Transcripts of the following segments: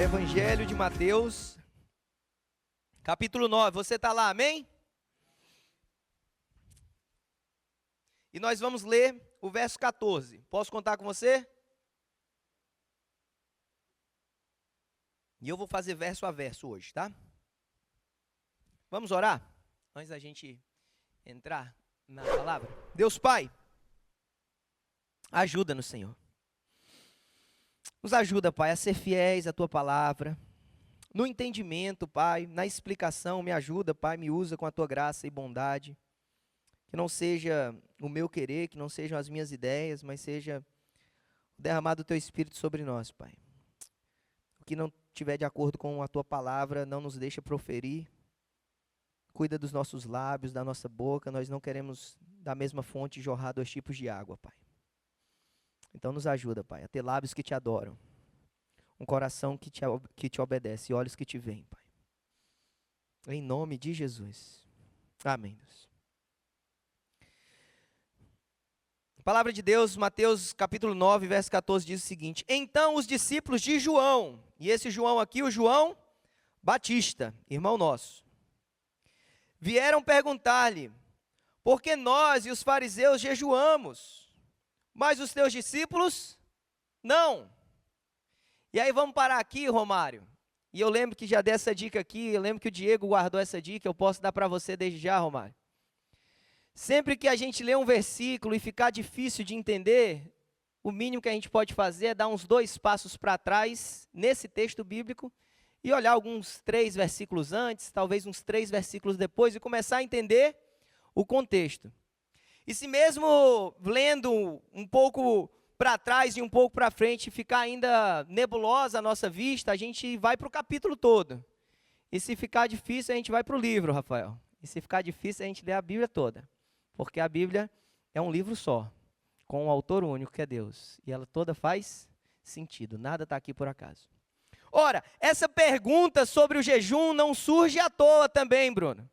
Evangelho de Mateus, capítulo 9. Você está lá, amém? E nós vamos ler o verso 14. Posso contar com você? E eu vou fazer verso a verso hoje, tá? Vamos orar? Antes da gente entrar na palavra. Deus Pai, ajuda-nos, Senhor. Nos ajuda, Pai, a ser fiéis à Tua palavra. No entendimento, Pai, na explicação, me ajuda, Pai, me usa com a Tua graça e bondade. Que não seja o meu querer, que não sejam as minhas ideias, mas seja o derramado do Teu Espírito sobre nós, Pai. O que não estiver de acordo com a Tua palavra, não nos deixa proferir. Cuida dos nossos lábios, da nossa boca. Nós não queremos da mesma fonte jorrar 2 tipos de água, Pai. Então nos ajuda, Pai, a ter lábios que Te adoram. Um coração que te obedece e olhos que Te veem, Pai. Em nome de Jesus. Amém, Deus. A palavra de Deus, Mateus capítulo 9, verso 14, diz o seguinte: Então os discípulos de João, e esse João aqui, o João Batista, irmão nosso, vieram perguntar-lhe, por que nós e os fariseus jejuamos, mas os teus discípulos não? E aí vamos parar aqui, Romário. E eu lembro que já dei essa dica aqui, eu lembro que o Diego guardou essa dica, eu posso dar para você desde já, Romário. Sempre que a gente lê um versículo e ficar difícil de entender, o mínimo que a gente pode fazer é dar uns 2 passos para trás, nesse texto bíblico, e olhar alguns 3 versículos antes, talvez uns 3 versículos depois, e começar a entender o contexto. E se mesmo lendo um pouco para trás e um pouco para frente ficar ainda nebulosa a nossa vista, a gente vai para o capítulo todo. E se ficar difícil, a gente vai para o livro, Rafael. E se ficar difícil, a gente lê a Bíblia toda. Porque a Bíblia é um livro só, com um autor único que é Deus. E ela toda faz sentido, nada está aqui por acaso. Ora, essa pergunta sobre o jejum não surge à toa também, Bruno.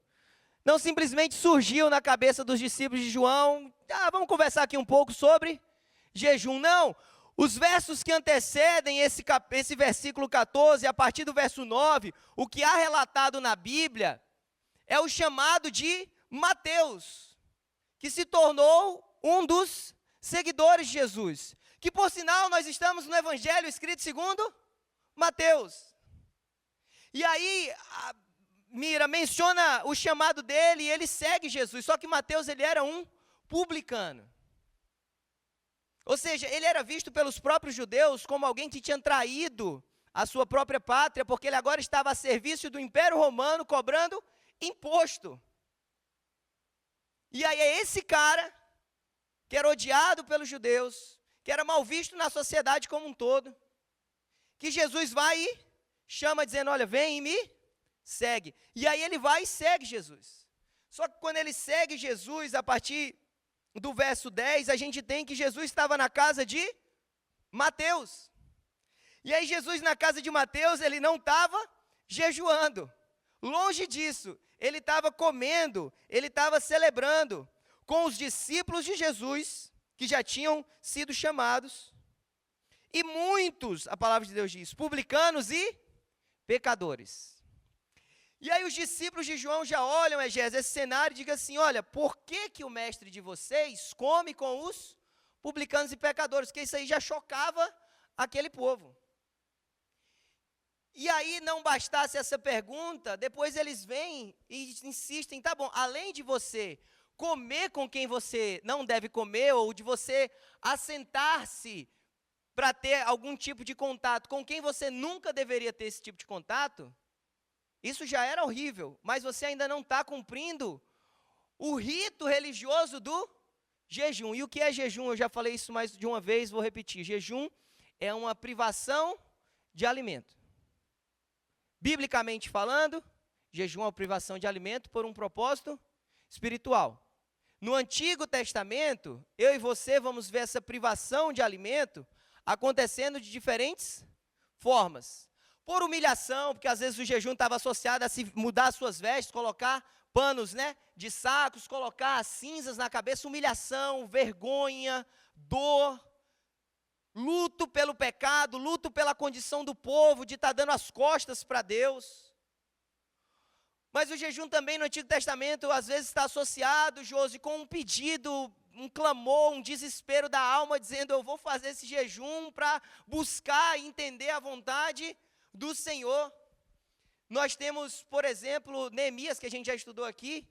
Não simplesmente surgiu na cabeça dos discípulos de João, vamos conversar aqui um pouco sobre jejum. Não, os versos que antecedem esse versículo 14, a partir do verso 9, o que há relatado na Bíblia é o chamado de Mateus, que se tornou um dos seguidores de Jesus. Que, por sinal, nós estamos no Evangelho escrito segundo Mateus. E aí, Mira menciona o chamado dele e ele segue Jesus. Só que Mateus, ele era um publicano. Ou seja, ele era visto pelos próprios judeus como alguém que tinha traído a sua própria pátria, porque ele agora estava a serviço do Império Romano, cobrando imposto. E aí é esse cara, que era odiado pelos judeus, que era mal visto na sociedade como um todo, que Jesus vai e chama dizendo, olha, vem e me segue. E aí ele vai e segue Jesus. Só que quando ele segue Jesus, a partir do verso 10, a gente tem que Jesus estava na casa de Mateus. E aí Jesus na casa de Mateus, ele não estava jejuando. Longe disso, ele estava comendo, ele estava celebrando com os discípulos de Jesus, que já tinham sido chamados. E muitos, a palavra de Deus diz, publicanos e pecadores. E aí os discípulos de João já olham, esse cenário e digam assim, olha, por que o mestre de vocês come com os publicanos e pecadores? Porque isso aí já chocava aquele povo. E aí não bastasse essa pergunta, depois eles vêm e insistem, tá bom, além de você comer com quem você não deve comer, ou de você assentar-se para ter algum tipo de contato com quem você nunca deveria ter esse tipo de contato, isso já era horrível, mas você ainda não está cumprindo o rito religioso do jejum. E o que é jejum? Eu já falei isso mais de uma vez, vou repetir. Jejum é uma privação de alimento. Biblicamente falando, jejum é uma privação de alimento por um propósito espiritual. No Antigo Testamento, eu e você vamos ver essa privação de alimento acontecendo de diferentes formas. Por humilhação, porque às vezes o jejum estava associado a se mudar as suas vestes, colocar panos, de sacos, colocar cinzas na cabeça, humilhação, vergonha, dor, luto pelo pecado, luto pela condição do povo, de estar dando as costas para Deus. Mas o jejum também no Antigo Testamento, às vezes está associado, Josi, com um pedido, um clamor, um desespero da alma, dizendo, eu vou fazer esse jejum para buscar e entender a vontade do Senhor. Nós temos, por exemplo, Neemias, que a gente já estudou aqui,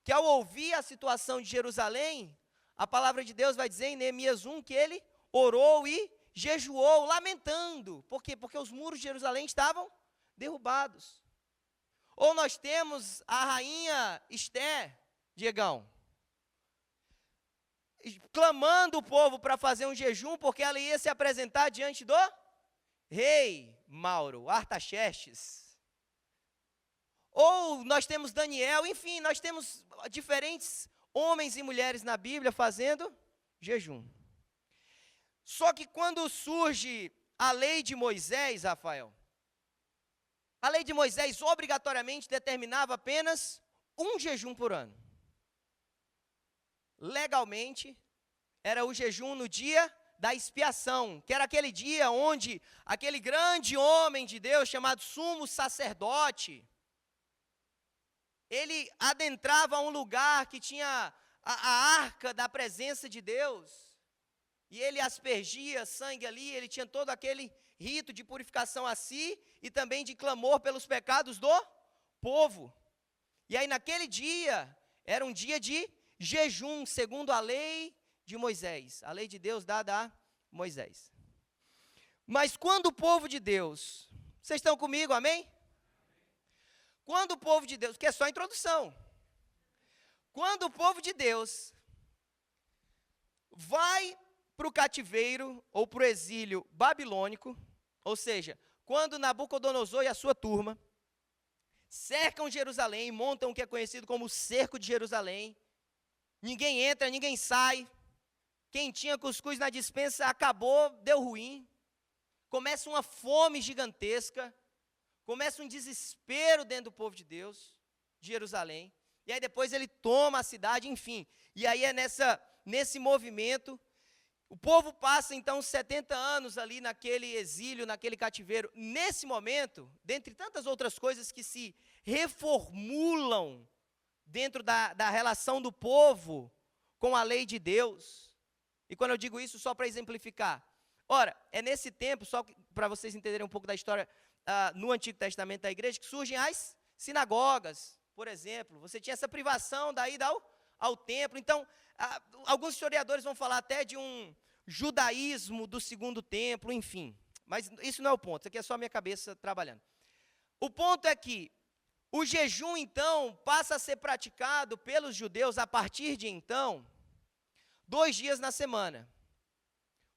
que ao ouvir a situação de Jerusalém, a palavra de Deus vai dizer em Neemias 1 que ele orou e jejuou, lamentando. Por quê? Porque os muros de Jerusalém estavam derrubados. Ou nós temos a rainha Esther, Diegão, clamando o povo para fazer um jejum, porque ela ia se apresentar diante do rei Mauro, Artaxerxes. Ou nós temos Daniel, enfim, nós temos diferentes homens e mulheres na Bíblia fazendo jejum. Só que quando surge a lei de Moisés, Rafael, a lei de Moisés obrigatoriamente determinava apenas um jejum por ano. Legalmente, era o jejum no dia da expiação, que era aquele dia onde aquele grande homem de Deus, chamado sumo sacerdote, ele adentrava um lugar que tinha a arca da presença de Deus, e ele aspergia sangue ali, ele tinha todo aquele rito de purificação a si, e também de clamor pelos pecados do povo. E aí naquele dia, era um dia de jejum, segundo a lei de Moisés, a lei de Deus dada a Moisés. Mas quando o povo de Deus, vocês estão comigo, amém? Quando o povo de Deus, que é só a introdução, quando o povo de Deus vai para o cativeiro ou para o exílio babilônico, ou seja, quando Nabucodonosor e a sua turma cercam Jerusalém, montam o que é conhecido como o cerco de Jerusalém, ninguém entra, ninguém sai, quem tinha cuscuz na despensa acabou, deu ruim, começa uma fome gigantesca, começa um desespero dentro do povo de Deus, de Jerusalém, e aí depois ele toma a cidade, enfim, e aí é nesse movimento. O povo passa, então, 70 anos ali naquele exílio, naquele cativeiro. Nesse momento, dentre tantas outras coisas que se reformulam dentro da relação do povo com a lei de Deus. E quando eu digo isso, só para exemplificar. Ora, é nesse tempo, só para vocês entenderem um pouco da história no Antigo Testamento da igreja, que surgem as sinagogas, por exemplo. Você tinha essa privação da ida ao templo. Então, alguns historiadores vão falar até de um judaísmo do segundo templo, enfim. Mas isso não é o ponto, isso aqui é só a minha cabeça trabalhando. O ponto é que o jejum, então, passa a ser praticado pelos judeus a partir de então, 2 dias na semana.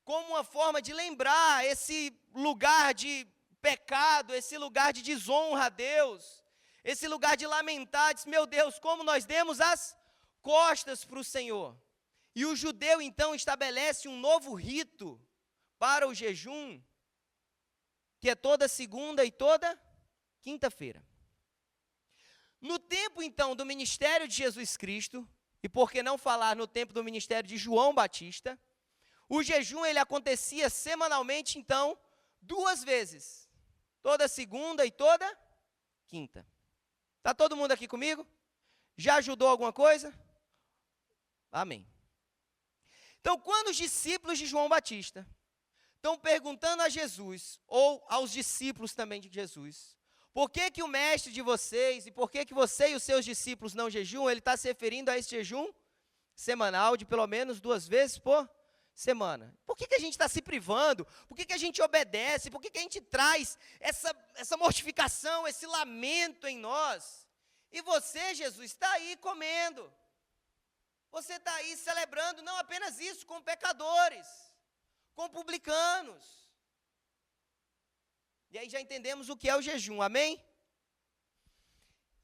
Como uma forma de lembrar esse lugar de pecado, esse lugar de desonra a Deus, esse lugar de lamentar, diz, meu Deus, como nós demos as costas para o Senhor. E o judeu, então, estabelece um novo rito para o jejum, que é toda segunda e toda quinta-feira. No tempo, então, do ministério de Jesus Cristo, e por que não falar no tempo do ministério de João Batista, o jejum ele acontecia semanalmente, então, 2 vezes, toda segunda e toda quinta. Está todo mundo aqui comigo? Já ajudou alguma coisa? Amém. Então, quando os discípulos de João Batista estão perguntando a Jesus, ou aos discípulos também de Jesus, por que o mestre de vocês, e por que você e os seus discípulos não jejuam, ele está se referindo a esse jejum semanal de pelo menos 2 vezes por semana. Por que a gente está se privando? Por que a gente obedece? Por que a gente traz essa mortificação, esse lamento em nós? E você, Jesus, está aí comendo. Você está aí celebrando não apenas isso, com pecadores, com publicanos. E aí já entendemos o que é o jejum, amém?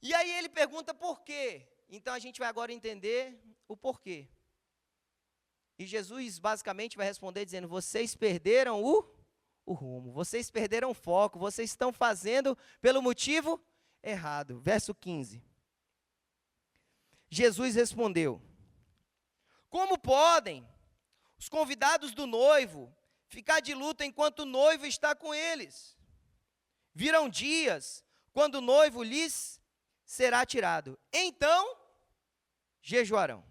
E aí ele pergunta por quê. Então a gente vai agora entender o porquê. E Jesus basicamente vai responder dizendo, vocês perderam o rumo, vocês perderam o foco, vocês estão fazendo pelo motivo errado. Verso 15. Jesus respondeu, como podem os convidados do noivo ficar de luto enquanto o noivo está com eles. Virão dias quando o noivo lhes será tirado. Então, jejuarão.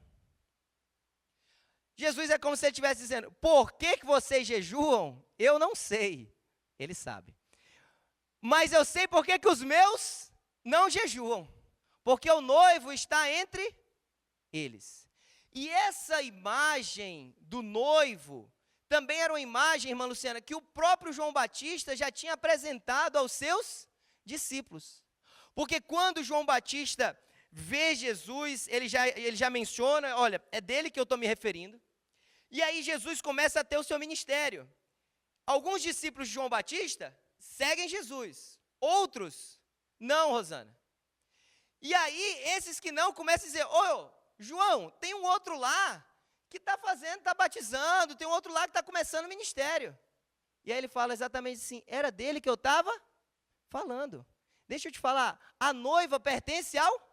Jesus é como se ele estivesse dizendo, por que vocês jejuam? Eu não sei. Ele sabe. Mas eu sei por que os meus não jejuam. Porque o noivo está entre eles. E essa imagem do noivo também era uma imagem, irmã Luciana, que o próprio João Batista já tinha apresentado aos seus discípulos. Porque quando João Batista vê Jesus, ele já menciona, olha, é dele que eu estou me referindo. E aí Jesus começa a ter o seu ministério. Alguns discípulos de João Batista seguem Jesus. Outros, não, Rosana. E aí, esses que não, começam a dizer, ô, João, tem um outro lá que está batizando, tem um outro lá que está começando o ministério. E aí ele fala exatamente assim, era dele que eu estava falando. Deixa eu te falar, a noiva pertence ao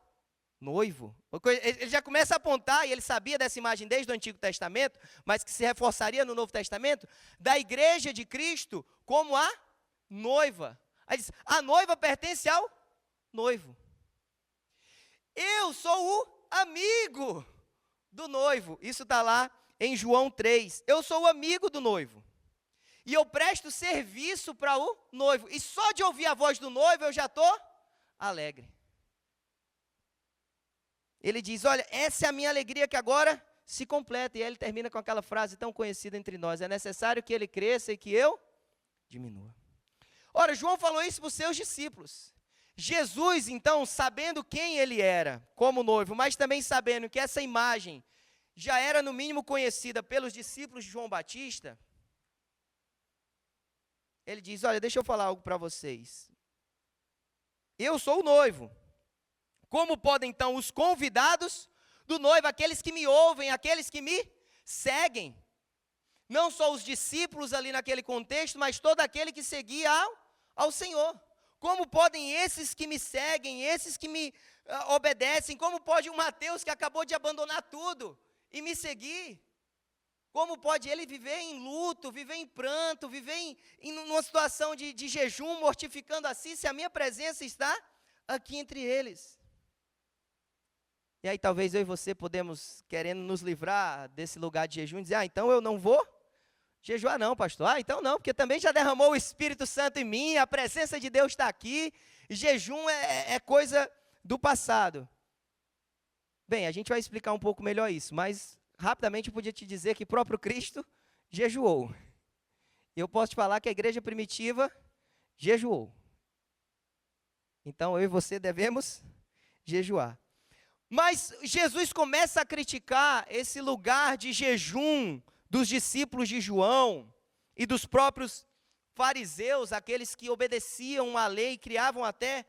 noivo. Ele já começa a apontar, e ele sabia dessa imagem desde o Antigo Testamento, mas que se reforçaria no Novo Testamento, da igreja de Cristo como a noiva. Aí diz, a noiva pertence ao noivo. Eu sou o amigo do noivo. Isso está lá em João 3. Eu sou o amigo do noivo. E eu presto serviço para o noivo. E só de ouvir a voz do noivo eu já estou alegre. Ele diz, olha, essa é a minha alegria que agora se completa. E aí ele termina com aquela frase tão conhecida entre nós. É necessário que ele cresça e que eu diminua. Ora, João falou isso para os seus discípulos. Jesus, então, sabendo quem ele era como noivo, mas também sabendo que essa imagem já era no mínimo conhecida pelos discípulos de João Batista, ele diz, olha, deixa eu falar algo para vocês. Eu sou o noivo. Como podem, então, os convidados do noivo, aqueles que me ouvem, aqueles que me seguem, não só os discípulos ali naquele contexto, mas todo aquele que seguia ao Senhor. Como podem esses que me seguem, esses que me obedecem, como pode o Mateus que acabou de abandonar tudo e me seguir? Como pode ele viver em luto, viver em pranto, viver numa situação de jejum, mortificando assim, se a minha presença está aqui entre eles? E aí talvez eu e você podemos, querendo nos livrar desse lugar de jejum, dizer, então eu não vou jejuar não, pastor. Então não, porque também já derramou o Espírito Santo em mim, a presença de Deus está aqui, e jejum é coisa do passado. Bem, a gente vai explicar um pouco melhor isso, mas rapidamente eu podia te dizer que o próprio Cristo jejuou. Eu posso te falar que a igreja primitiva jejuou. Então eu e você devemos jejuar. Mas Jesus começa a criticar esse lugar de jejum dos discípulos de João e dos próprios fariseus, aqueles que obedeciam à lei, criavam até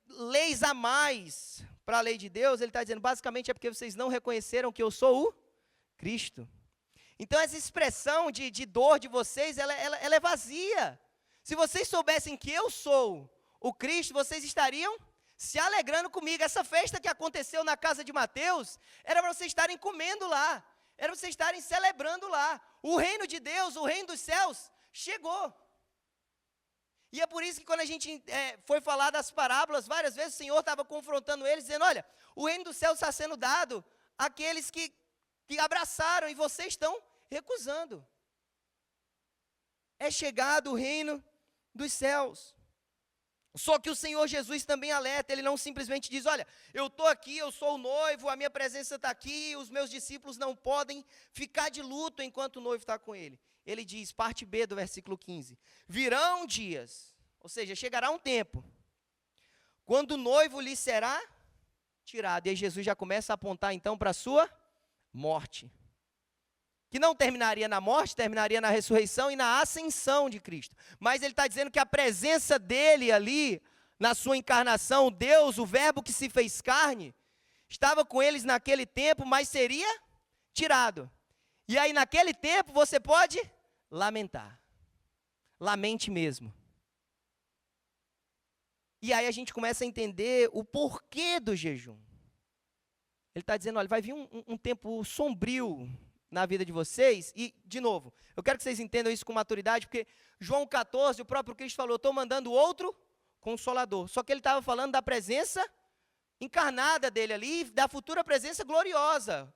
leis a mais para a lei de Deus. Ele está dizendo, basicamente é porque vocês não reconheceram que eu sou o Cristo. Então essa expressão de dor de vocês, ela é vazia. Se vocês soubessem que eu sou o Cristo, vocês estariam se alegrando comigo. Essa festa que aconteceu na casa de Mateus, era para vocês estarem comendo lá, era para vocês estarem celebrando lá. O reino de Deus, o reino dos céus, chegou. E é por isso que quando a gente foi falar das parábolas, várias vezes o Senhor estava confrontando eles, dizendo, olha, o reino dos céus está sendo dado àqueles que abraçaram, e vocês estão recusando. É chegado o reino dos céus. Só que o Senhor Jesus também alerta, ele não simplesmente diz, olha, eu estou aqui, eu sou o noivo, a minha presença está aqui, os meus discípulos não podem ficar de luto enquanto o noivo está com ele. Ele diz, parte B do versículo 15, virão dias, ou seja, chegará um tempo, quando o noivo lhe será tirado. E aí Jesus já começa a apontar então para a sua morte. Que não terminaria na morte, terminaria na ressurreição e na ascensão de Cristo. Mas ele está dizendo que a presença dele ali, na sua encarnação, Deus, o verbo que se fez carne, estava com eles naquele tempo, mas seria tirado. E aí naquele tempo você pode lamentar. Lamente mesmo. E aí a gente começa a entender o porquê do jejum. Ele está dizendo, olha, vai vir um tempo sombrio na vida de vocês, e, de novo, eu quero que vocês entendam isso com maturidade, porque João 14, o próprio Cristo falou, eu estou mandando outro Consolador. Só que ele estava falando da presença encarnada dele ali, da futura presença gloriosa,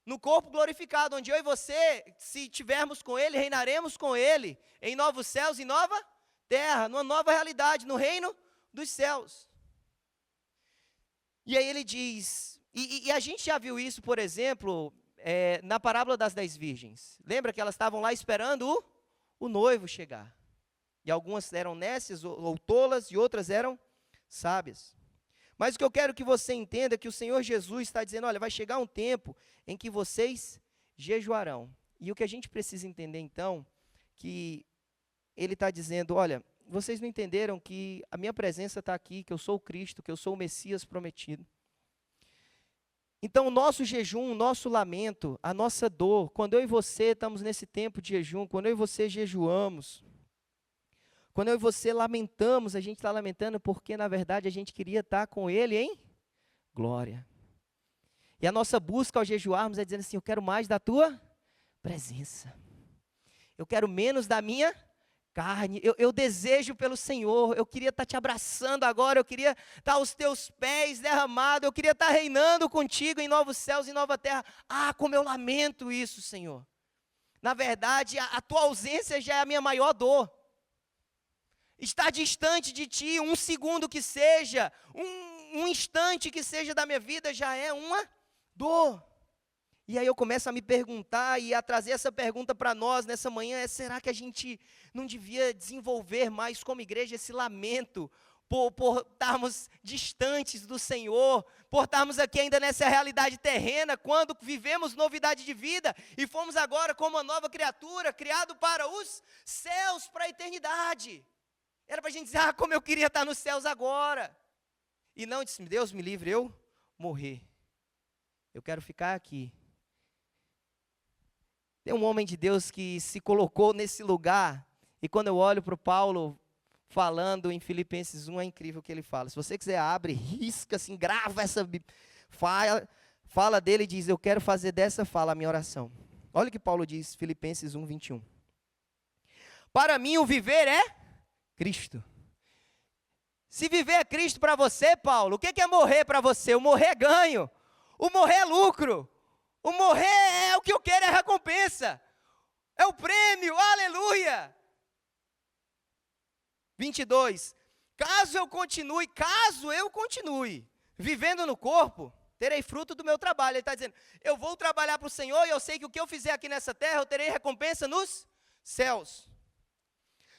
no corpo glorificado, onde eu e você, se tivermos com ele, reinaremos com ele, em novos céus e nova terra, numa nova realidade, no reino dos céus. E aí ele diz, e a gente já viu isso, por exemplo, na parábola das 10 virgens. Lembra que elas estavam lá esperando o noivo chegar. E algumas eram nécias ou tolas, e outras eram sábias. Mas o que eu quero que você entenda é que o Senhor Jesus está dizendo, olha, vai chegar um tempo em que vocês jejuarão. E o que a gente precisa entender, então, que ele está dizendo, olha, vocês não entenderam que a minha presença está aqui, que eu sou o Cristo, que eu sou o Messias prometido. Então, o nosso jejum, o nosso lamento, a nossa dor, quando eu e você estamos nesse tempo de jejum, quando eu e você jejuamos, quando eu e você lamentamos, a gente está lamentando porque, na verdade, a gente queria estar com Ele em glória. E a nossa busca ao jejuarmos é dizendo assim, eu quero mais da Tua presença. Eu quero menos da minha carne. Eu desejo pelo Senhor. Eu queria estar te abraçando agora. Eu queria estar aos Teus pés derramado. Eu queria estar reinando contigo em novos céus e nova terra. Ah, como eu lamento isso, Senhor. Na verdade, a Tua ausência já é a minha maior dor. Estar distante de Ti, um segundo que seja, um instante que seja da minha vida, já é uma dor. E aí eu começo a me perguntar e a trazer essa pergunta para nós nessa manhã, será que a gente não devia desenvolver mais como igreja esse lamento, por estarmos distantes do Senhor, por estarmos aqui ainda nessa realidade terrena, quando vivemos novidade de vida, e fomos agora como uma nova criatura, criado para os céus, para a eternidade. Era para a gente dizer, como eu queria estar nos céus agora. E não, disse, Deus me livre, eu morrer. Eu quero ficar aqui. Tem um homem de Deus que se colocou nesse lugar, e quando eu olho para o Paulo falando em Filipenses 1, é incrível o que ele fala. Se você quiser, abre, risca, assim, grava essa fala dele e diz, eu quero fazer dessa fala a minha oração. Olha o que Paulo diz, Filipenses 1, 21. Para mim o viver é Cristo. Se viver é Cristo para você, Paulo, o que é morrer para você? O morrer é ganho, o morrer é lucro, o morrer é o que eu quero, é a recompensa, é o prêmio, aleluia. 22, caso eu continue vivendo no corpo, terei fruto do meu trabalho. Ele está dizendo, eu vou trabalhar para o Senhor e eu sei que o que eu fizer aqui nessa terra, eu terei recompensa nos céus.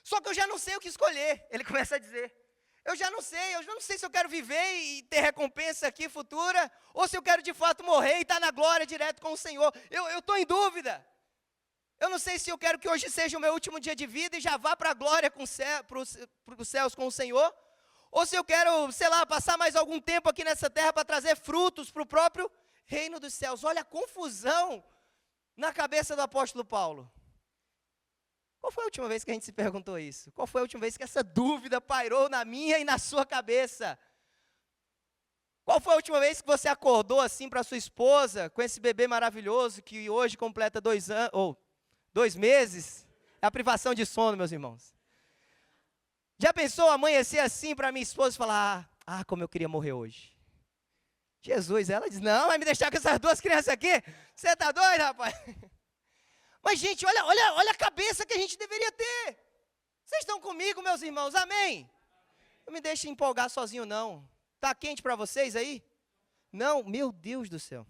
Só que eu já não sei o que escolher, ele começa a dizer. Eu já não sei se eu quero viver e ter recompensa aqui futura, ou se eu quero de fato morrer e estar na glória direto com o Senhor. Eu estou em dúvida. Eu não sei se eu quero que hoje seja o meu último dia de vida e já vá para a glória para os céus com o Senhor, ou se eu quero, sei lá, passar mais algum tempo aqui nessa terra para trazer frutos para o próprio reino dos céus. Olha a confusão na cabeça do apóstolo Paulo. Qual foi a última vez que a gente se perguntou isso? Qual foi a última vez que essa dúvida pairou na minha e na sua cabeça? Qual foi a última vez que você acordou assim para sua esposa, com esse bebê maravilhoso, que hoje completa 2 anos, ou 2 meses? É a privação de sono, meus irmãos. Já pensou amanhecer assim para minha esposa e falar, como eu queria morrer hoje? Jesus, ela diz, não, vai me deixar com essas 2 crianças aqui? Você está doido, rapaz? Mas, gente, olha a cabeça que a gente deveria ter. Vocês estão comigo, meus irmãos? Amém? Não me deixe empolgar sozinho, não. Está quente para vocês aí? Não? Meu Deus do céu.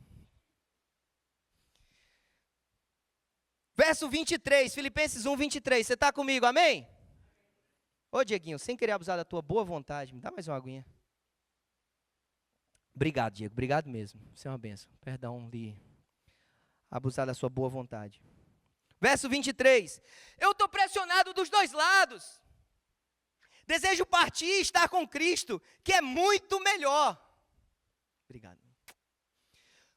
Verso 23, Filipenses 1, 23. Você está comigo, amém? Ô, Dieguinho, sem querer abusar da tua boa vontade, me dá mais uma aguinha. Obrigado, Diego, obrigado mesmo. Você é uma bênção. Perdão de abusar da sua boa vontade. Verso 23, eu estou pressionado dos 2 lados. Desejo partir e estar com Cristo, que é muito melhor. Obrigado.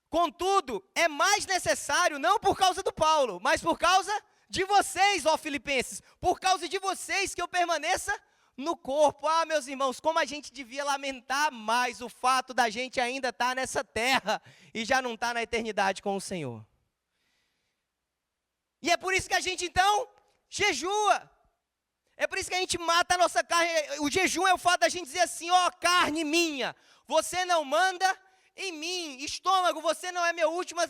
Contudo, é mais necessário, não por causa do Paulo, mas por causa de vocês, ó Filipenses, por causa de vocês que eu permaneça no corpo. Meus irmãos, como a gente devia lamentar mais o fato da gente ainda estar nessa terra e já não estar na eternidade com o Senhor. E é por isso que a gente então jejua. É por isso que a gente mata a nossa carne. O jejum é o fato da gente dizer assim: ó, carne minha, você não manda em mim. Estômago, você não é minha última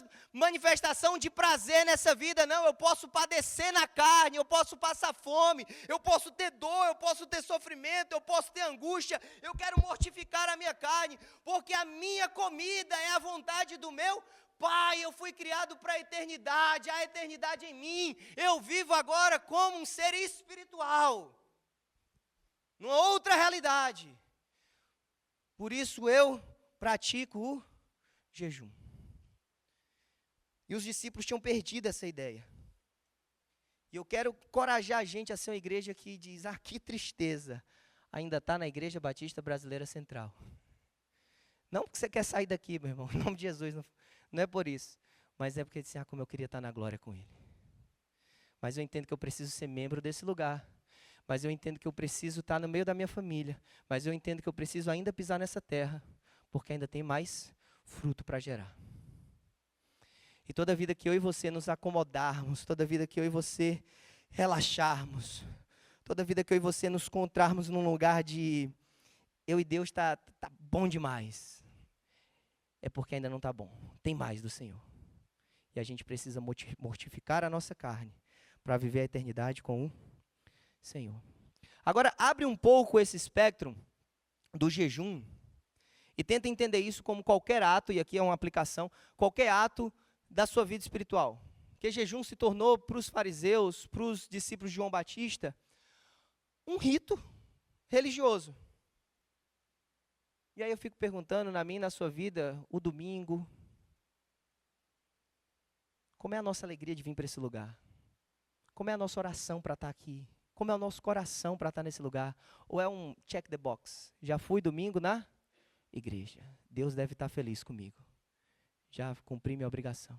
manifestação de prazer nessa vida, não. Eu posso padecer na carne, eu posso passar fome, eu posso ter dor, eu posso ter sofrimento, eu posso ter angústia. Eu quero mortificar a minha carne, porque a minha comida é a vontade do meu Pai. Eu fui criado para a eternidade, há eternidade em mim. Eu vivo agora como um ser espiritual, numa outra realidade. Por isso eu pratico o jejum. E os discípulos tinham perdido essa ideia. E eu quero encorajar a gente a ser uma igreja que diz: ah, que tristeza, ainda está na Igreja Batista Brasileira Central. Não porque você quer sair daqui, meu irmão, em nome de Jesus, não é por isso. Mas é porque assim, como eu queria estar na glória com Ele. Mas eu entendo que eu preciso ser membro desse lugar. Mas eu entendo que eu preciso estar no meio da minha família. Mas eu entendo que eu preciso ainda pisar nessa terra, porque ainda tem mais fruto para gerar. E toda vida que eu e você nos acomodarmos, toda vida que eu e você relaxarmos, toda vida que eu e você nos encontrarmos num lugar de eu e Deus tá bom demais, é porque ainda não está bom. Tem mais do Senhor. E a gente precisa mortificar a nossa carne para viver a eternidade com o Senhor. Agora, abre um pouco esse espectro do jejum e tenta entender isso como qualquer ato, e aqui é uma aplicação, qualquer ato da sua vida espiritual. Porque jejum se tornou para os fariseus, para os discípulos de João Batista, um rito religioso. E aí eu fico perguntando, na minha e na sua vida, o domingo, como é a nossa alegria de vir para esse lugar? Como é a nossa oração para estar aqui? Como é o nosso coração para estar nesse lugar? Ou é um check the box? Já fui domingo na igreja. Deus deve estar feliz comigo. Já cumpri minha obrigação.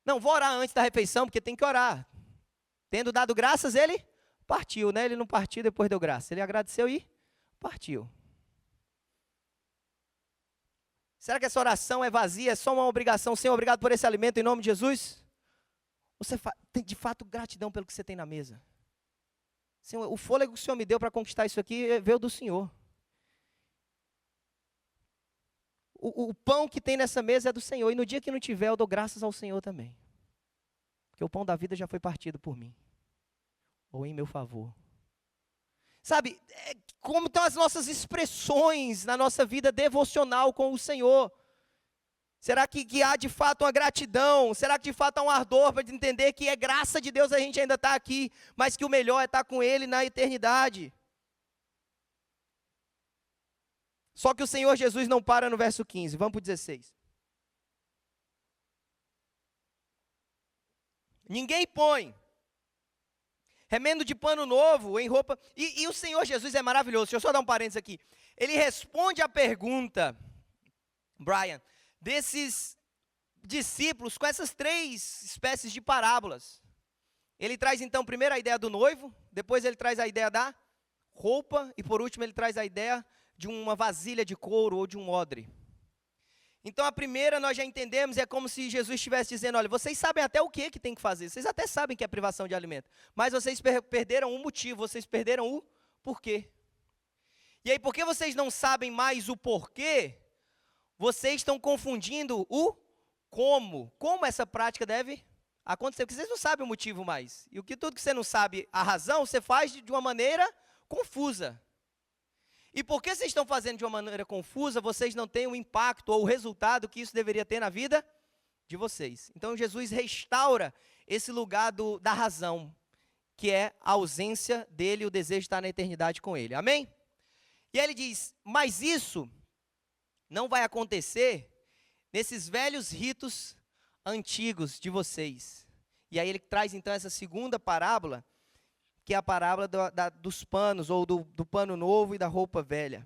Não, vou orar antes da refeição, porque tem que orar. Tendo dado graças, ele partiu, né? Ele não partiu depois deu graça. Ele agradeceu e partiu. Será que essa oração é vazia? É só uma obrigação? Senhor, obrigado por esse alimento em nome de Jesus? Você tem de fato gratidão pelo que você tem na mesa? Senhor, o fôlego que o Senhor me deu para conquistar isso aqui veio do Senhor. O pão que tem nessa mesa é do Senhor. E no dia que não tiver, eu dou graças ao Senhor também. Porque o pão da vida já foi partido por mim. Ou em meu favor. Sabe, como estão as nossas expressões na nossa vida devocional com o Senhor? Será que há de fato uma gratidão? Será que de fato há um ardor para entender que é graça de Deus a gente ainda estar aqui, mas que o melhor é estar com Ele na eternidade? Só que o Senhor Jesus não para no verso 15, vamos para o 16. Ninguém põe remendo de pano novo em roupa. E o Senhor Jesus é maravilhoso. Deixa eu só dar um parênteses aqui. Ele responde a pergunta, Brian, desses discípulos com essas três espécies de parábolas. Ele traz então primeiro a ideia do noivo, depois ele traz a ideia da roupa e por último ele traz a ideia de uma vasilha de couro ou de um odre. Então a primeira nós já entendemos, é como se Jesus estivesse dizendo: olha, vocês sabem até o que tem que fazer, vocês até sabem que é privação de alimento, mas vocês perderam o motivo, vocês perderam o porquê. E aí, porque vocês não sabem mais o porquê, vocês estão confundindo o como essa prática deve acontecer, porque vocês não sabem o motivo mais. E tudo que você não sabe a razão, você faz de uma maneira confusa. E porque vocês estão fazendo de uma maneira confusa, vocês não têm o impacto ou o resultado que isso deveria ter na vida de vocês. Então Jesus restaura esse lugar da razão, que é a ausência dele e o desejo de estar na eternidade com ele. Amém? E aí ele diz: mas isso não vai acontecer nesses velhos ritos antigos de vocês. E aí ele traz então essa segunda parábola, que é a parábola dos panos, ou do pano novo e da roupa velha.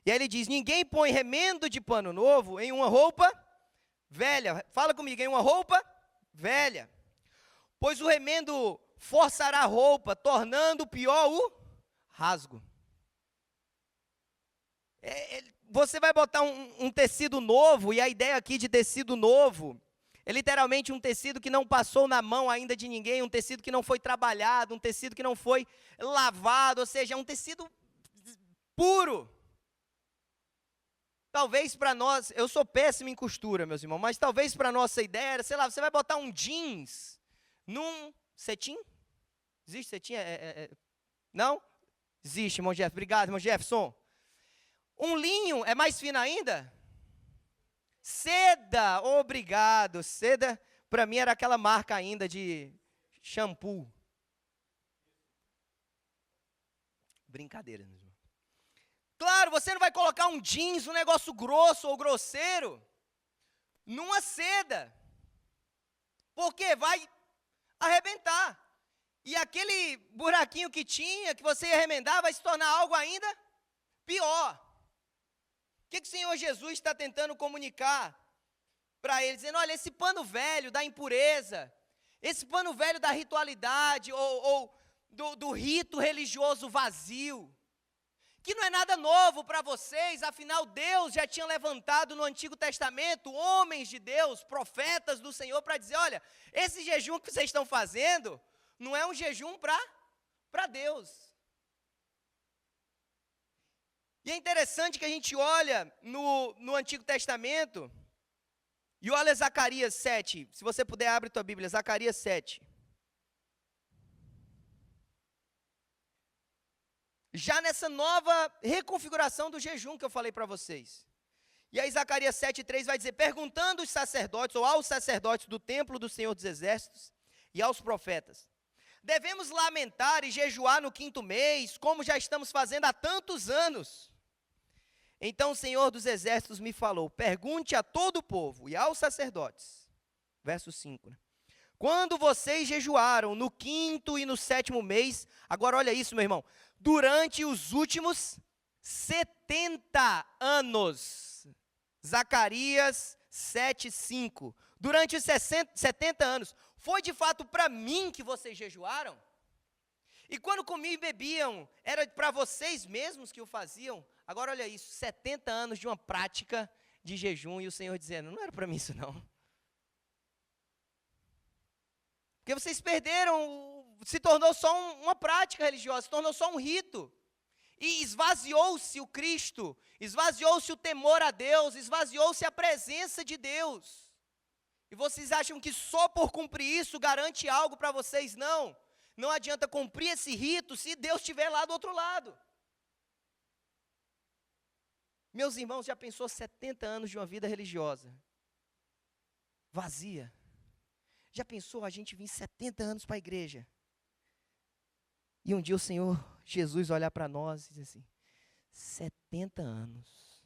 E aí ele diz: ninguém põe remendo de pano novo em uma roupa velha. Fala comigo, em uma roupa velha. Pois o remendo forçará a roupa, tornando pior o rasgo. Você vai botar um tecido novo, e a ideia aqui de tecido novo É literalmente um tecido que não passou na mão ainda de ninguém, um tecido que não foi trabalhado, um tecido que não foi lavado, ou seja, é um tecido puro. Talvez para nós, eu sou péssimo em costura, meus irmãos, mas talvez para nossa ideia era, sei lá, você vai botar um jeans num cetim? Existe cetim? Não? Existe, irmão Jefferson. Obrigado, irmão Jefferson. Um linho é mais fino ainda? Seda, obrigado. Seda, para mim, era aquela marca ainda de shampoo. Brincadeira, meu irmão. Claro, você não vai colocar um jeans, um negócio grosso ou grosseiro, numa seda. Porque vai arrebentar. E aquele buraquinho que tinha, que você ia remendar, vai se tornar algo ainda pior. O que o Senhor Jesus está tentando comunicar para ele? Dizendo, olha, esse pano velho da impureza, esse pano velho da ritualidade, ou do rito religioso vazio, que não é nada novo para vocês, afinal Deus já tinha levantado no Antigo Testamento homens de Deus, profetas do Senhor, para dizer, olha, esse jejum que vocês estão fazendo, não é um jejum para Deus. E é interessante que a gente olha no Antigo Testamento, e olha Zacarias 7, se você puder abre tua Bíblia, Zacarias 7. Já nessa nova reconfiguração do jejum que eu falei para vocês. E aí Zacarias 7,3 vai dizer, perguntando os sacerdotes, ou aos sacerdotes do templo do Senhor dos Exércitos, e aos profetas, devemos lamentar e jejuar no 5º mês, como já estamos fazendo há tantos anos. Então o Senhor dos Exércitos me falou, pergunte a todo o povo e aos sacerdotes, verso 5, né? Quando vocês jejuaram no 5º e no 7º mês, agora olha isso, meu irmão, durante os últimos 70 anos, Zacarias 7:5, durante os 70 anos, foi de fato para mim que vocês jejuaram? E quando comiam e bebiam, era para vocês mesmos que o faziam? Agora olha isso, 70 anos de uma prática de jejum e o Senhor dizendo, não era para mim isso não. Porque vocês perderam, se tornou só uma prática religiosa, se tornou só um rito. E esvaziou-se o Cristo, esvaziou-se o temor a Deus, esvaziou-se a presença de Deus. E vocês acham que só por cumprir isso garante algo para vocês? Não. Não adianta cumprir esse rito se Deus estiver lá do outro lado. Meus irmãos, já pensou 70 anos de uma vida religiosa? Vazia. Já pensou a gente vir 70 anos para a igreja? E um dia o Senhor Jesus olhar para nós e dizer assim, 70 anos,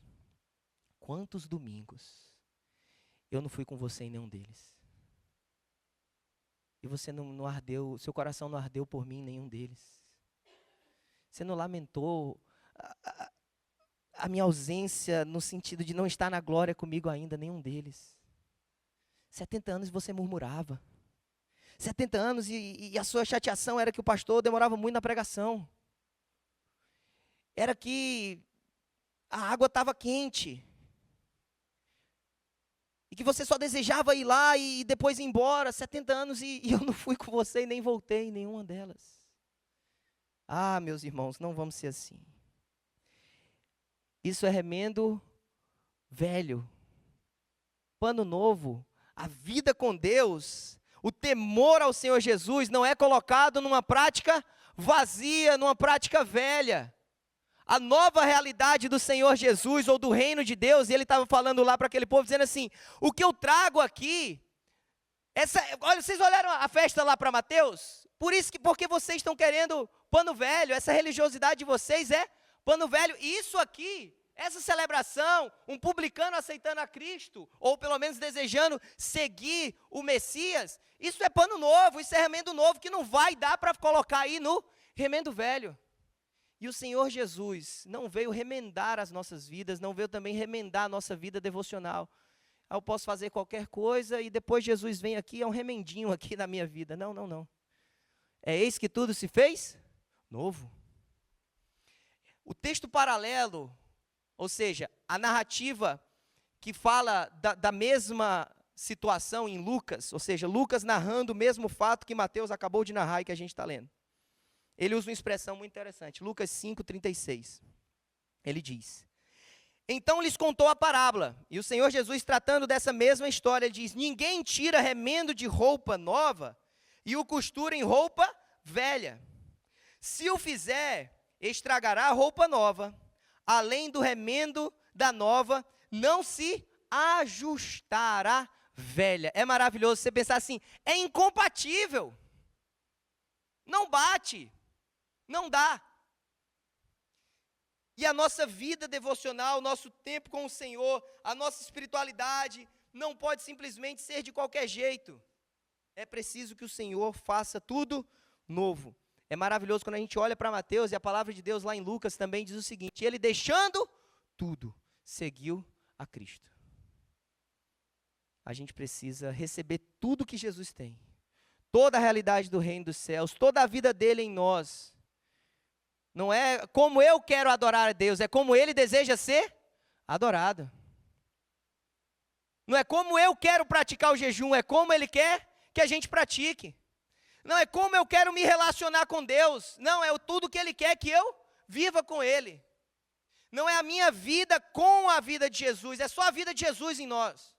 quantos domingos, eu não fui com você em nenhum deles. E você não ardeu, seu coração não ardeu por mim em nenhum deles. Você não lamentou a minha ausência no sentido de não estar na glória comigo ainda, nenhum deles. 70 anos você murmurava. 70 anos e a sua chateação era que o pastor demorava muito na pregação. Era que a água estava quente. E que você só desejava ir lá e depois ir embora. 70 anos e eu não fui com você e nem voltei em nenhuma delas. Ah, meus irmãos, não vamos ser assim. Isso é remendo velho. Pano novo. A vida com Deus, o temor ao Senhor Jesus não é colocado numa prática vazia, numa prática velha. A nova realidade do Senhor Jesus, ou do reino de Deus, e ele estava falando lá para aquele povo, dizendo assim, o que eu trago aqui, olha, vocês olharam a festa lá para Mateus? Porque vocês estão querendo pano velho, essa religiosidade de vocês é pano velho, e isso aqui, essa celebração, um publicano aceitando a Cristo, ou pelo menos desejando seguir o Messias, isso é pano novo, isso é remendo novo, que não vai dar para colocar aí no remendo velho. E o Senhor Jesus não veio remendar as nossas vidas, não veio também remendar a nossa vida devocional. Eu posso fazer qualquer coisa e depois Jesus vem aqui, é um remendinho aqui na minha vida. Não, não, não. É eis que tudo se fez novo. O texto paralelo, ou seja, a narrativa que fala da mesma situação em Lucas, ou seja, Lucas narrando o mesmo fato que Mateus acabou de narrar e que a gente está lendo. Ele usa uma expressão muito interessante, Lucas 5:36. Ele diz: então lhes contou a parábola, e o Senhor Jesus, tratando dessa mesma história, diz: ninguém tira remendo de roupa nova e o costura em roupa velha. Se o fizer, estragará a roupa nova. Além do remendo da nova, não se ajustará velha. É maravilhoso você pensar assim, é incompatível. Não bate, não dá. E a nossa vida devocional, o nosso tempo com o Senhor, a nossa espiritualidade, não pode simplesmente ser de qualquer jeito. É preciso que o Senhor faça tudo novo. É maravilhoso quando a gente olha para Mateus, e a palavra de Deus lá em Lucas também diz o seguinte: ele deixando tudo, seguiu a Cristo. A gente precisa receber tudo que Jesus tem. Toda a realidade do reino dos céus, toda a vida dele em nós. Não é como eu quero adorar a Deus, é como Ele deseja ser adorado. Não é como eu quero praticar o jejum, é como Ele quer que a gente pratique. Não é como eu quero me relacionar com Deus, não, é tudo que Ele quer que eu viva com Ele. Não é a minha vida com a vida de Jesus, é só a vida de Jesus em nós.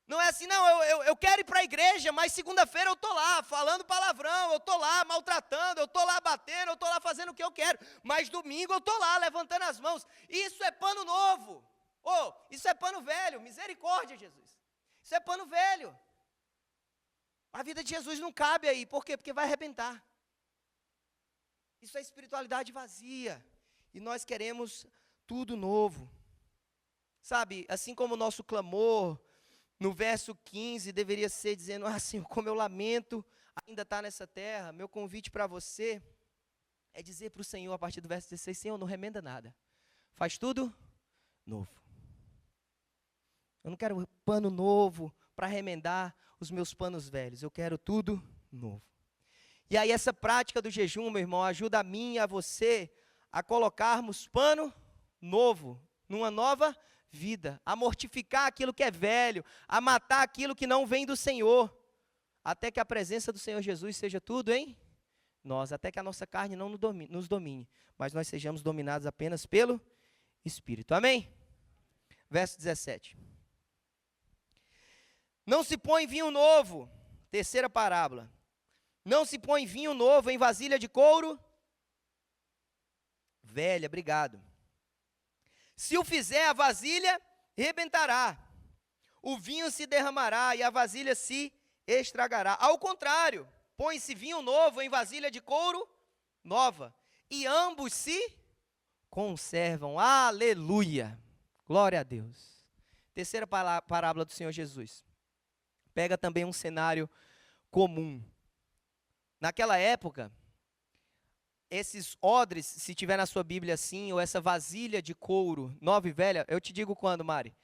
Não é assim, não, eu quero ir para a igreja, mas segunda-feira eu estou lá falando palavrão, eu estou lá maltratando, eu estou lá batendo, eu estou lá fazendo o que eu quero, mas domingo eu estou lá levantando as mãos. Isso é pano novo, isso é pano velho, misericórdia, Jesus. Isso é pano velho. A vida de Jesus não cabe aí, por quê? Porque vai arrebentar. Isso é espiritualidade vazia, e nós queremos tudo novo. Sabe, assim como o nosso clamor, no verso 15, deveria ser dizendo: ah, Senhor, como eu lamento ainda estar nessa terra. Meu convite para você é dizer para o Senhor, a partir do verso 16, Senhor, não remenda nada. Faz tudo novo. Eu não quero pano novo para remendar os meus panos velhos. Eu quero tudo novo. E aí essa prática do jejum, meu irmão, ajuda a mim e a você a colocarmos pano novo, numa nova vida, a mortificar aquilo que é velho, a matar aquilo que não vem do Senhor, até que a presença do Senhor Jesus seja tudo em nós, até que a nossa carne não nos domine, mas nós sejamos dominados apenas pelo Espírito. Amém? Verso 17. Não se põe vinho novo, terceira parábola, não se põe vinho novo em vasilha de couro velha, obrigado. Se o fizer, a vasilha rebentará, o vinho se derramará e a vasilha se estragará. Ao contrário, põe-se vinho novo em vasilha de couro nova, e ambos se conservam. Aleluia! Glória a Deus. Terceira parábola do Senhor Jesus. Pega também um cenário comum. Naquela época, esses odres, se tiver na sua Bíblia assim, ou essa vasilha de couro nova e velha, eu te digo quando, Mari,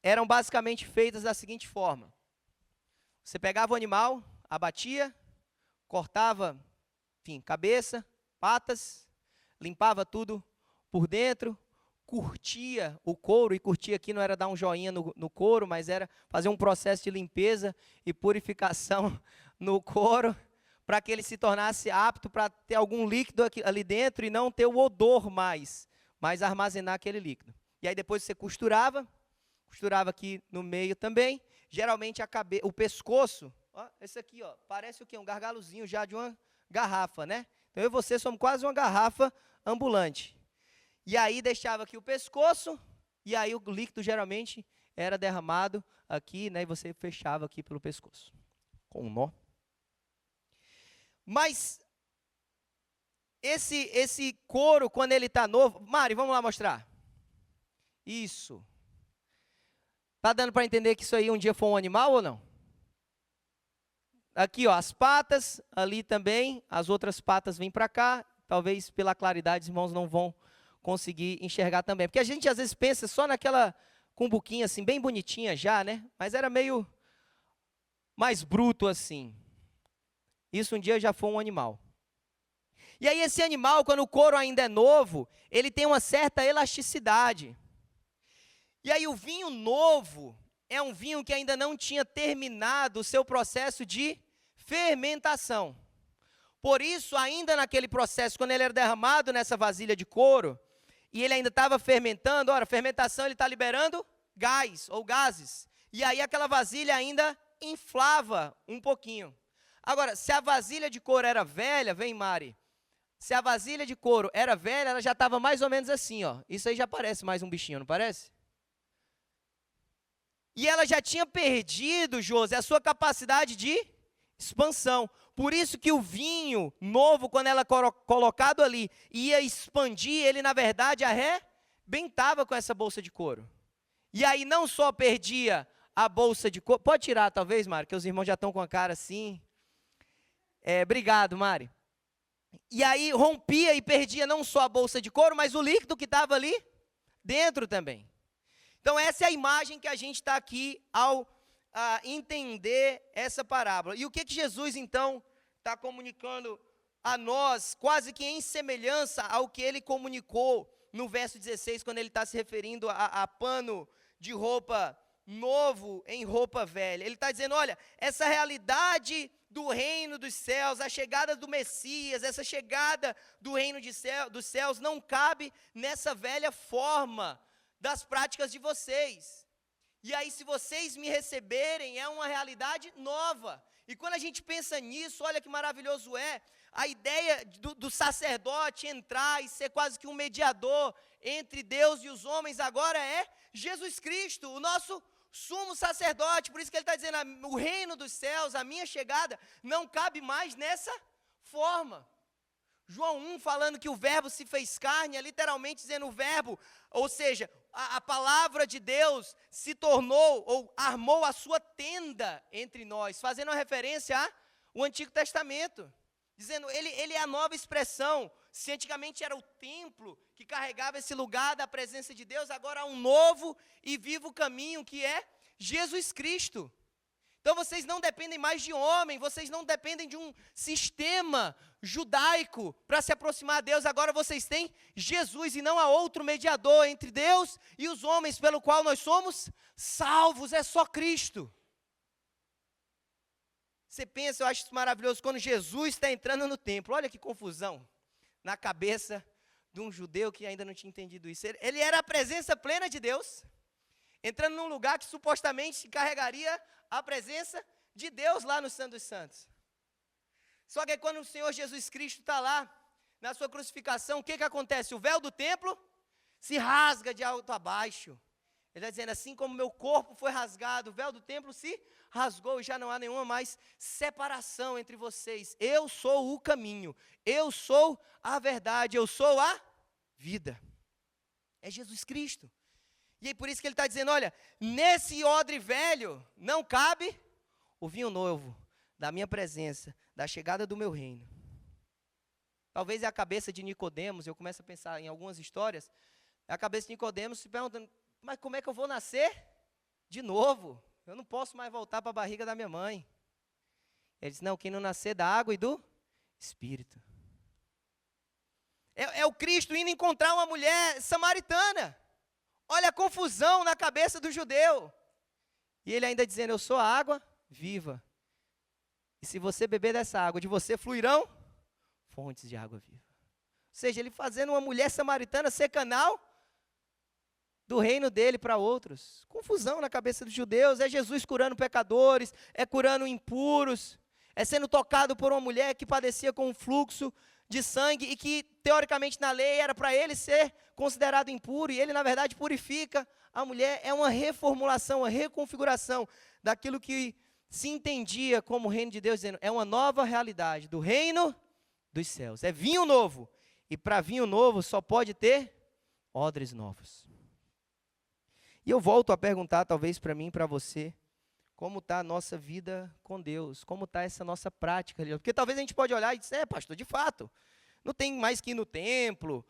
eram basicamente feitas da seguinte forma: você pegava o animal, abatia, cortava, enfim, cabeça, patas, limpava tudo por dentro, curtia o couro, e curtir aqui não era dar um joinha no couro, mas era fazer um processo de limpeza e purificação no couro, para que ele se tornasse apto para ter algum líquido ali dentro e não ter o odor mais, mas armazenar aquele líquido. E aí depois você costurava aqui no meio também, geralmente o pescoço, ó, esse aqui, ó, parece o quê? Um gargalozinho já de uma garrafa, né? Então eu e você somos quase uma garrafa ambulante. E aí deixava aqui o pescoço, e aí o líquido geralmente era derramado aqui, né? E você fechava aqui pelo pescoço, com um nó. Mas esse couro, quando ele está novo... Mari, vamos lá mostrar. Isso. Está dando para entender que isso aí um dia foi um animal ou não? Aqui, ó, as patas, ali também, as outras patas vêm para cá. Talvez pela claridade os irmãos não vão conseguir enxergar também. Porque a gente às vezes pensa só naquela cumbuquinha assim, bem bonitinha já, né? Mas era meio mais bruto assim. Isso um dia já foi um animal. E aí esse animal, quando o couro ainda é novo, ele tem uma certa elasticidade. E aí o vinho novo, é um vinho que ainda não tinha terminado o seu processo de fermentação. Por isso, ainda naquele processo, quando ele era derramado nessa vasilha de couro, e ele ainda estava fermentando, ora, fermentação ele está liberando gás ou gases. E aí aquela vasilha ainda inflava um pouquinho. Agora, se a vasilha de couro era velha, vem Mari, se a vasilha de couro era velha, ela já estava mais ou menos assim, ó. Isso aí já parece mais um bichinho, não parece? E ela já tinha perdido, Josi, a sua capacidade de expansão. Por isso que o vinho novo, quando ela colocado ali, ia expandir, ele na verdade arrebentava com essa bolsa de couro. E aí não só perdia a bolsa de couro, pode tirar talvez, Mari, que os irmãos já estão com a cara assim. Obrigado, Mari. E aí rompia e perdia não só a bolsa de couro, mas o líquido que estava ali dentro também. Então essa é a imagem que a gente está aqui ao entender essa parábola. E o que Jesus então está comunicando a nós, quase que em semelhança ao que ele comunicou no verso 16, quando ele está se referindo a pano de roupa novo em roupa velha. Ele está dizendo, olha, essa realidade do reino dos céus, a chegada do Messias, essa chegada do reino dos céus não cabe nessa velha forma das práticas de vocês. E aí, se vocês me receberem, é uma realidade nova. E quando a gente pensa nisso, olha que maravilhoso é a ideia do sacerdote entrar e ser quase que um mediador entre Deus e os homens, agora é Jesus Cristo, o nosso sumo sacerdote. Por isso que ele está dizendo, o reino dos céus, a minha chegada, não cabe mais nessa forma. João 1 falando que o verbo se fez carne, é literalmente dizendo o verbo, ou seja, a palavra de Deus se tornou, ou armou a sua tenda entre nós, fazendo uma referência ao Antigo Testamento, dizendo, ele é a nova expressão. Se antigamente era o templo que carregava esse lugar da presença de Deus, agora há um novo e vivo caminho que é Jesus Cristo. Então vocês não dependem mais de homem, vocês não dependem de um sistema judaico para se aproximar a Deus. Agora vocês têm Jesus e não há outro mediador entre Deus e os homens pelo qual nós somos salvos, é só Cristo. Você pensa, eu acho isso maravilhoso, quando Jesus está entrando no templo, olha que confusão na cabeça de um judeu que ainda não tinha entendido isso. Ele era a presença plena de Deus, entrando num lugar que supostamente carregaria a presença de Deus lá no Santo dos Santos. Só que quando o Senhor Jesus Cristo está lá, na sua crucificação, o que acontece? O véu do templo se rasga de alto a baixo. Ele está dizendo, assim como meu corpo foi rasgado, o véu do templo se rasgou e já não há nenhuma mais separação entre vocês. Eu sou o caminho, eu sou a verdade, eu sou a vida. É Jesus Cristo. E aí por isso que ele está dizendo, olha, nesse odre velho não cabe o vinho novo da minha presença, da chegada do meu reino. Talvez é a cabeça de Nicodemos, eu começo a pensar em algumas histórias, é a cabeça de Nicodemos se perguntando, mas como é que eu vou nascer de novo? Eu não posso mais voltar para a barriga da minha mãe. Ele diz, não, quem não nascer da água e do Espírito. É o Cristo indo encontrar uma mulher samaritana. Olha a confusão na cabeça do judeu. E ele ainda dizendo, eu sou a água viva. E se você beber dessa água, de você fluirão fontes de água viva. Ou seja, ele fazendo uma mulher samaritana ser canal do reino dele para outros. Confusão na cabeça dos judeus. É Jesus curando pecadores, é curando impuros, é sendo tocado por uma mulher que padecia com um fluxo de sangue e que, teoricamente, na lei era para ele ser considerado impuro, e ele, na verdade, purifica a mulher. É uma reformulação, uma reconfiguração daquilo que se entendia como reino de Deus, dizendo, é uma nova realidade do reino dos céus. É vinho novo, e para vinho novo só pode ter odres novos. E eu volto a perguntar, talvez para mim e para você, como está a nossa vida com Deus, como está essa nossa prática. Porque talvez a gente pode olhar e dizer, pastor, de fato, não tem mais que ir no templo,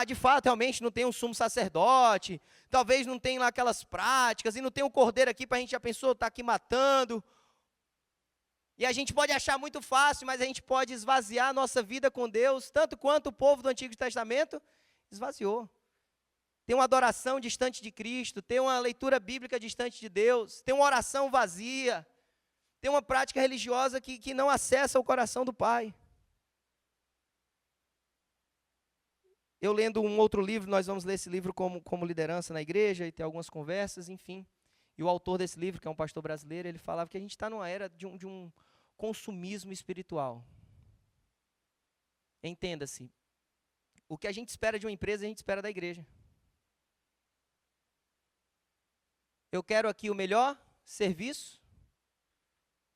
de fato, realmente não tem um sumo sacerdote, talvez não tem lá aquelas práticas, e não tem um cordeiro aqui para a gente, já pensou, está aqui matando. E a gente pode achar muito fácil, mas a gente pode esvaziar a nossa vida com Deus, tanto quanto o povo do Antigo Testamento esvaziou. ter uma adoração distante de Cristo, ter uma leitura bíblica distante de Deus, ter uma oração vazia, ter uma prática religiosa que não acessa o coração do Pai. Eu lendo um outro livro, nós vamos ler esse livro como liderança na igreja e ter algumas conversas, enfim. E o autor desse livro, que é um pastor brasileiro, ele falava que a gente está numa era de um consumismo espiritual. Entenda-se, o que a gente espera de uma empresa, a gente espera da igreja. Eu quero aqui o melhor serviço,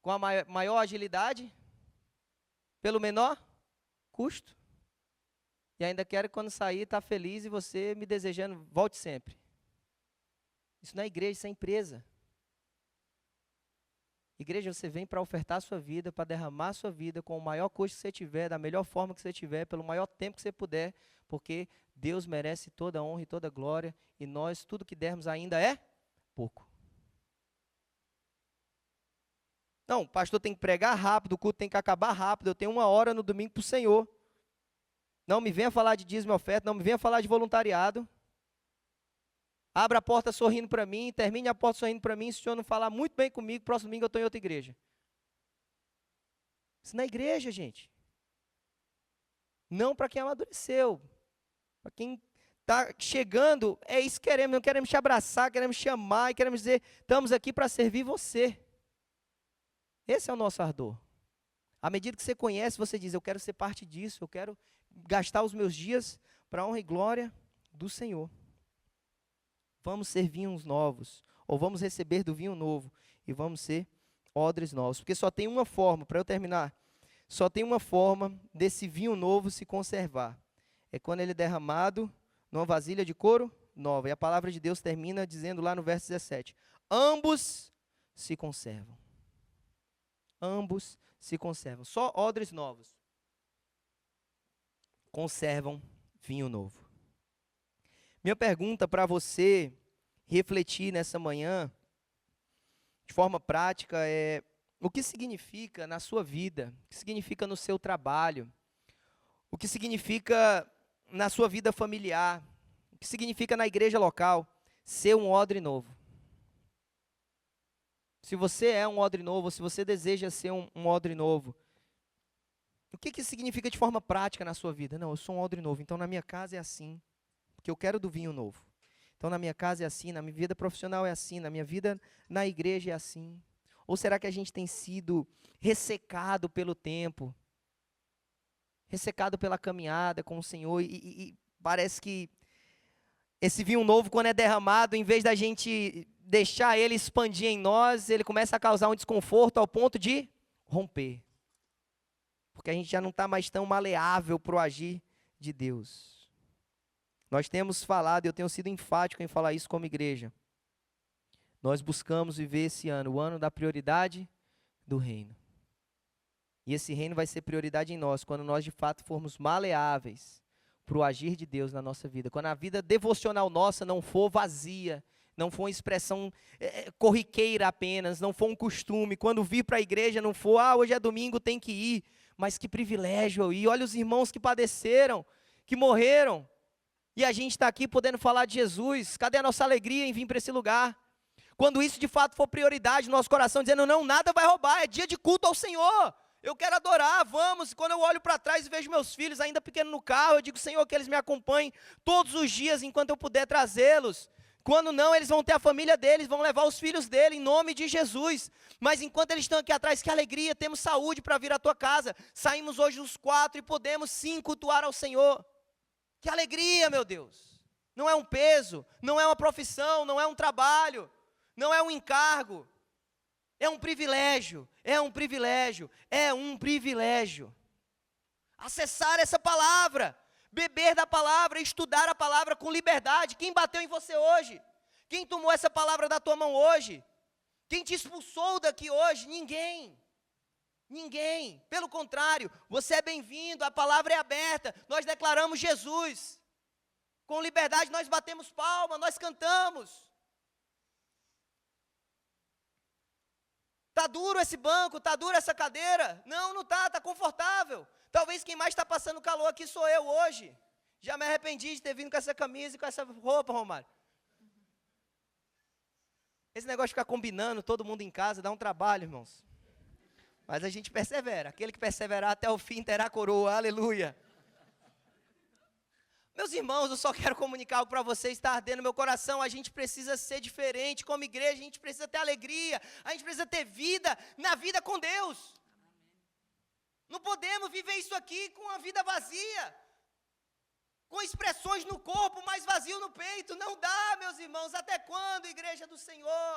com a maior agilidade, pelo menor custo. E ainda quero que quando sair, estar feliz e você me desejando, volte sempre. Isso não é igreja, isso é empresa. Igreja, você vem para ofertar a sua vida, para derramar a sua vida com o maior custo que você tiver, da melhor forma que você tiver, pelo maior tempo que você puder, porque Deus merece toda a honra e toda a glória, e nós, tudo que dermos ainda é pouco. Não, o pastor tem que pregar rápido, o culto tem que acabar rápido, eu tenho 1 hora no domingo para o Senhor. Não me venha falar de dízimo e oferta, não me venha falar de voluntariado. Abra a porta sorrindo para mim, termine a porta sorrindo para mim, se o Senhor não falar muito bem comigo, próximo domingo eu estou em outra igreja. Isso não é igreja, gente. Não para quem amadureceu. Para quem está chegando, é isso que queremos, não queremos te abraçar, queremos te chamar, e queremos dizer, estamos aqui para servir você. Esse é o nosso ardor. À medida que você conhece, você diz, eu quero ser parte disso, eu quero gastar os meus dias para a honra e glória do Senhor. Vamos ser vinhos novos, ou vamos receber do vinho novo, e vamos ser odres novos. Porque só tem uma forma, para eu terminar, só tem uma forma desse vinho novo se conservar. É quando ele é derramado numa vasilha de couro nova. E a palavra de Deus termina dizendo lá no verso 17, ambos se conservam. Ambos se conservam. Só odres novos conservam vinho novo. Minha pergunta para você refletir nessa manhã, de forma prática, é o que significa na sua vida, o que significa no seu trabalho, o que significa na sua vida familiar, o que significa na igreja local, ser um odre novo. Se você é um odre novo, se você deseja ser um odre novo, o que significa de forma prática na sua vida? Não, eu sou um odre novo, então na minha casa é assim, porque eu quero do vinho novo. Então na minha casa é assim, na minha vida profissional é assim, na minha vida na igreja é assim. Ou será que a gente tem sido ressecado pelo tempo, ressecado pela caminhada com o Senhor e parece que esse vinho novo, quando é derramado, em vez da gente deixar ele expandir em nós, ele começa a causar um desconforto ao ponto de romper. Porque a gente já não está mais tão maleável para o agir de Deus. Nós temos falado, eu tenho sido enfático em falar isso como igreja. Nós buscamos viver esse ano, o ano da prioridade do reino. E esse reino vai ser prioridade em nós, quando nós de fato formos maleáveis para o agir de Deus na nossa vida. Quando a vida devocional nossa não for vazia, não for uma expressão corriqueira apenas, não for um costume. Quando vir para a igreja não for, hoje é domingo, tem que ir. Mas que privilégio eu ir. Olha os irmãos que padeceram, que morreram. E a gente está aqui podendo falar de Jesus. Cadê a nossa alegria em vir para esse lugar? Quando isso de fato for prioridade no nosso coração, dizendo, não, nada vai roubar, é dia de culto ao Senhor. Eu quero adorar, vamos. E quando eu olho para trás e vejo meus filhos ainda pequenos no carro, eu digo, Senhor, que eles me acompanhem todos os dias enquanto eu puder trazê-los. Quando não, eles vão ter a família deles, vão levar os filhos dele, em nome de Jesus. Mas enquanto eles estão aqui atrás, que alegria, temos saúde para vir à tua casa. Saímos hoje os 4 e podemos sim cultuar ao Senhor. Que alegria, meu Deus. Não é um peso, não é uma profissão, não é um trabalho, não é um encargo. É um privilégio, é um privilégio, é um privilégio. Acessar essa palavra, beber da palavra, estudar a palavra com liberdade. Quem bateu em você hoje? Quem tomou essa palavra da tua mão hoje? Quem te expulsou daqui hoje? Ninguém. Ninguém. Pelo contrário, você é bem-vindo, a palavra é aberta. Nós declaramos Jesus. Com liberdade nós batemos palma, nós cantamos. Está duro esse banco, está dura essa cadeira? Não, não está, está confortável. Talvez quem mais está passando calor aqui sou eu hoje. Já me arrependi de ter vindo com essa camisa e com essa roupa, Romário. Esse negócio de ficar combinando todo mundo em casa dá um trabalho, irmãos. Mas a gente persevera. Aquele que perseverar até o fim terá coroa. Aleluia. Meus irmãos, eu só quero comunicar algo para vocês, está ardendo no meu coração. A gente precisa ser diferente como igreja, a gente precisa ter alegria, a gente precisa ter vida na vida com Deus. Não podemos viver isso aqui com a vida vazia, com expressões no corpo, mas vazio no peito. Não dá, meus irmãos. Até quando, igreja do Senhor?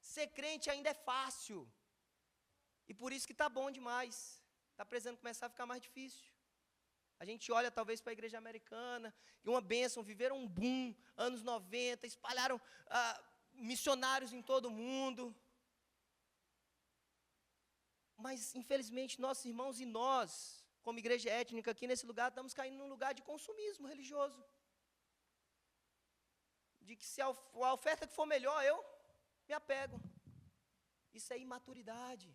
Ser crente ainda é fácil. E por isso que está bom demais. Está precisando começar a ficar mais difícil. A gente olha talvez para a igreja americana, e uma bênção, viveram um boom, anos 90, espalharam missionários em todo o mundo. Mas, infelizmente, nossos irmãos e nós, como igreja étnica aqui nesse lugar, estamos caindo num lugar de consumismo religioso. De que se a oferta que for melhor, eu me apego. Isso é imaturidade.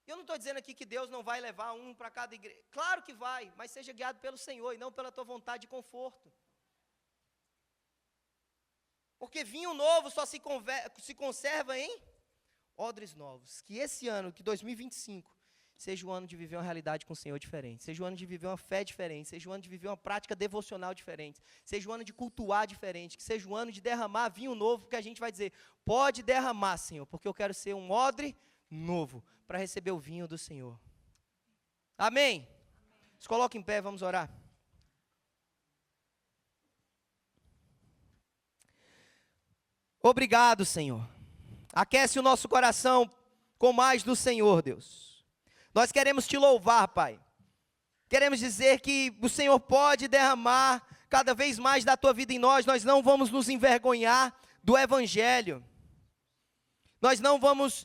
Eu não estou dizendo aqui que Deus não vai levar um para cada igreja. Claro que vai, mas seja guiado pelo Senhor e não pela tua vontade de conforto. Porque vinho novo só se conserva em odres novos. Que esse ano, que 2025, seja o ano de viver uma realidade com o Senhor diferente. Seja o ano de viver uma fé diferente. Seja o ano de viver uma prática devocional diferente. Seja o ano de cultuar diferente. Que seja o ano de derramar vinho novo, porque a gente vai dizer, pode derramar, Senhor, porque eu quero ser um odre novo, para receber o vinho do Senhor. Amém? Se coloca em pé, vamos orar. Obrigado, Senhor. Aquece o nosso coração com mais do Senhor, Deus. Nós queremos te louvar, Pai. Queremos dizer que o Senhor pode derramar cada vez mais da tua vida em nós. Nós não vamos nos envergonhar do Evangelho. Nós não vamos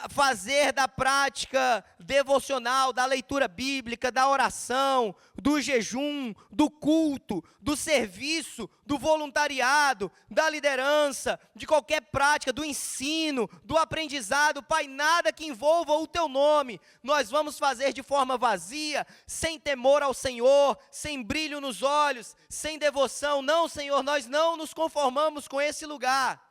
fazer da prática devocional, da leitura bíblica, da oração, do jejum, do culto, do serviço, do voluntariado, da liderança, de qualquer prática, do ensino, do aprendizado, Pai, nada que envolva o teu nome, nós vamos fazer de forma vazia, sem temor ao Senhor, sem brilho nos olhos, sem devoção. Não, Senhor, nós não nos conformamos com esse lugar.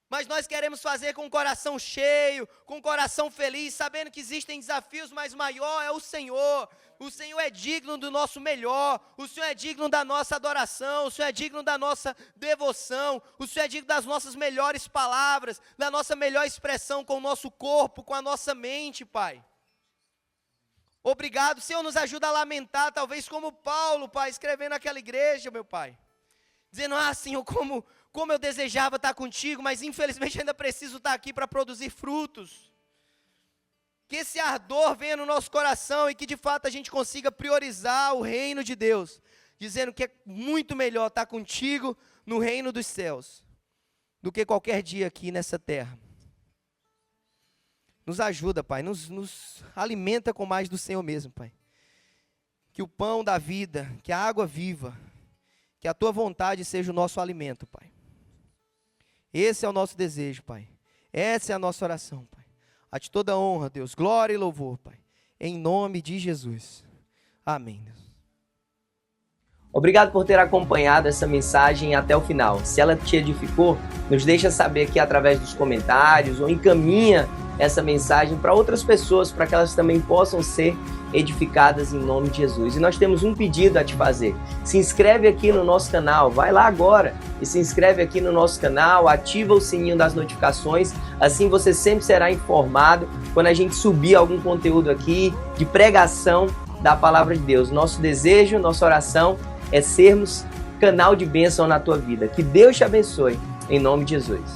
Mas nós queremos fazer com o coração cheio, com o coração feliz, sabendo que existem desafios, mas maior é o Senhor. O Senhor é digno do nosso melhor, o Senhor é digno da nossa adoração, o Senhor é digno da nossa devoção, o Senhor é digno das nossas melhores palavras, da nossa melhor expressão com o nosso corpo, com a nossa mente, Pai. Obrigado, Senhor, nos ajuda a lamentar, talvez como Paulo, Pai, escrevendo aquela igreja, meu Pai. Dizendo, Senhor, como eu desejava estar contigo, mas infelizmente ainda preciso estar aqui para produzir frutos. Que esse ardor venha no nosso coração e que de fato a gente consiga priorizar o reino de Deus, dizendo que é muito melhor estar contigo no reino dos céus, do que qualquer dia aqui nessa terra. Nos ajuda, Pai, nos alimenta com mais do Senhor mesmo, Pai. Que o pão da vida, que a água viva, que a tua vontade seja o nosso alimento, Pai. Esse é o nosso desejo, Pai. Essa é a nossa oração, Pai. A ti toda honra, Deus, glória e louvor, Pai. Em nome de Jesus. Amém, Deus. Obrigado por ter acompanhado essa mensagem até o final. Se ela te edificou, nos deixa saber aqui através dos comentários ou encaminha essa mensagem para outras pessoas, para que elas também possam ser edificadas em nome de Jesus. E nós temos um pedido a te fazer. Se inscreve aqui no nosso canal, vai lá agora e se inscreve aqui no nosso canal, ativa o sininho das notificações, assim você sempre será informado quando a gente subir algum conteúdo aqui de pregação da palavra de Deus. Nosso desejo, nossa oração é sermos canal de bênção na tua vida. Que Deus te abençoe, em nome de Jesus.